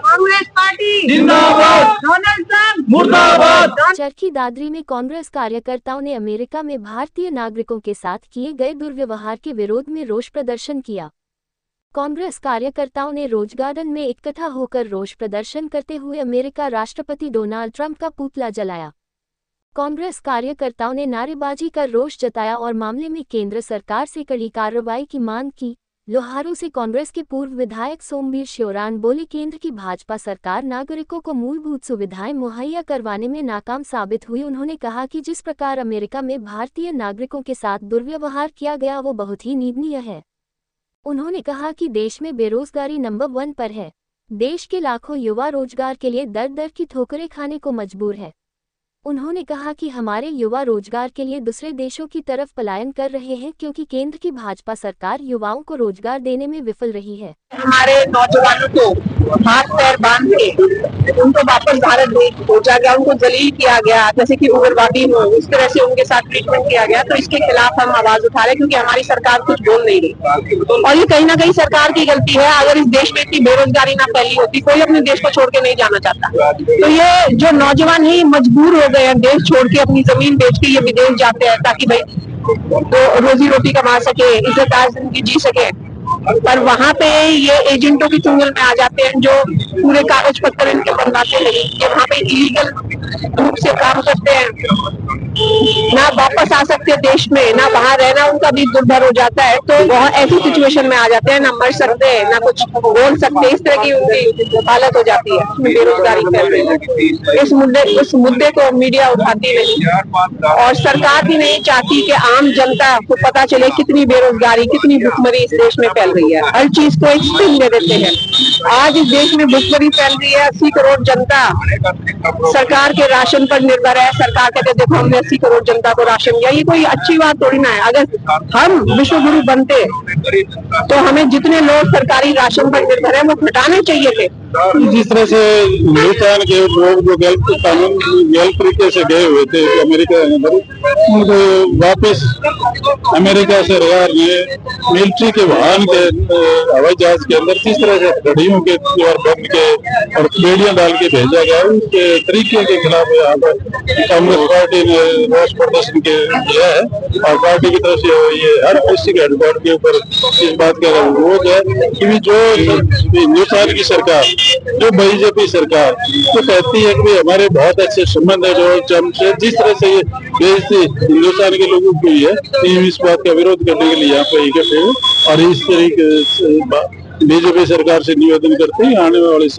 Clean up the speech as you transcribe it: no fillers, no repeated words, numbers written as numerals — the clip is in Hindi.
कांग्रेस पार्टी जिंदाबाद, डोनाल्ड ट्रंप मुर्दाबाद। चरखी दादरी में कांग्रेस कार्यकर्ताओं ने अमेरिका में भारतीय नागरिकों के साथ किए गए दुर्व्यवहार के विरोध में रोष प्रदर्शन किया। कांग्रेस कार्यकर्ताओं ने रोज गार्डन में इकट्ठा होकर रोष प्रदर्शन करते हुए अमेरिका राष्ट्रपति डोनाल्ड ट्रंप का पुतला जलाया। कांग्रेस कार्यकर्ताओं ने नारेबाजी कर रोष जताया और मामले में केंद्र सरकार से कड़ी कार्रवाई की मांग की। लोहारू से कांग्रेस के पूर्व विधायक सोमवीर श्योरान बोले, केंद्र की भाजपा सरकार नागरिकों को मूलभूत सुविधाएं मुहैया करवाने में नाकाम साबित हुई। उन्होंने कहा कि जिस प्रकार अमेरिका में भारतीय नागरिकों के साथ दुर्व्यवहार किया गया वो बहुत ही निंदनीय है। उन्होंने कहा कि देश में बेरोजगारी नंबर 1 पर है। देश के लाखों युवा रोजगार के लिए दर दर की ठोकरें खाने को मजबूर है। उन्होंने कहा कि हमारे युवा रोजगार के लिए दूसरे देशों की तरफ पलायन कर रहे हैं क्योंकि केंद्र की भाजपा सरकार युवाओं को रोजगार देने में विफल रही है। हमारे नौजवानों को हाथ पैर बांध के उनको वापस भारत भेजा गया, उनको जलील किया गया, जैसे कि उग्रवादी हो, इस तरह से उनके साथ ट्रीटमेंट किया गया। तो इसके खिलाफ हम आवाज उठा रहे क्योंकि हमारी सरकार कुछ बोल नहीं रही और ये कहीं ना कहीं सरकार की गलती है। अगर इस देश में इतनी बेरोजगारी ना फैली होती, कोई अपने देश को छोड़ के नहीं जाना चाहता। तो ये जो नौजवान ही मजबूर हो गए हैं देश छोड़ के, अपनी जमीन बेच के ये विदेश जाते हैं ताकि भाई तो रोजी रोटी कमा सके, इज्जतदार जिंदगी जी सके। पर वहाँ पे ये एजेंटों की चुंगल में आ जाते हैं जो पूरे कागज पत्तर इनके बनवाते नहीं, ये वहाँ पे इलीगल रूप से काम करते हैं, ना वापस आ सकते देश में, ना वहाँ रहना उनका भी दुर्भर हो जाता है। तो बहुत ऐसी सिचुएशन में आ जाते हैं, ना मर सकते हैं ना कुछ बोल सकते, इस तरह की उनकी हालत हो जाती है। बेरोजगारी फैल रही है। इस मुद्दे को मीडिया उठाती नहीं और सरकार भी नहीं चाहती कि आम जनता को पता चले कितनी बेरोजगारी, कितनी भुखमरी इस देश में फैल रही है। हर चीज को एक स्पिन दे देते हैं। आज इस देश में भुखमरी फैल रही है। 80 करोड़ जनता सरकार के राशन पर निर्भर है। सरकार कहते देखो हमने 80 करोड़ जनता को राशन दिया, ये कोई अच्छी बात थोड़ी ना है। अगर हम विश्व गुरु बनते तो हमें जितने लोग सरकारी राशन पर निर्भर है वो घटाने चाहिए थे। जिस तरह से हिंदुस्तान के लोग जो गलत तरीके से गए हुए थे अमेरिका में, उनको वापस अमेरिका सरकार ने मिलिट्री के वाहन के हवाई जहाज के अंदर जिस तरह से घड़ियों के द्वार बंद के और बेड़ियां डाल के भेजा गया, उनके तरीके के खिलाफ यहाँ पर कांग्रेस पार्टी ने रोष प्रदर्शन किया है और पार्टी की तरफ से ये हर डिस्ट्रिक्ट हेडक्वार्टर के ऊपर इस बात का विरोध है कि जो हिंदुस्तान की सरकार, जो बीजेपी सरकार तो कहती है कि हमारे बहुत अच्छे संबंध है जो जिस तरह से ये देश हिंदुस्तान के लोगों की है, इस बात का विरोध करने के लिए यहाँ पे इकट्ठे हैं और इस तरीके से बीजेपी सरकार से निवेदन करते हैं आने वाले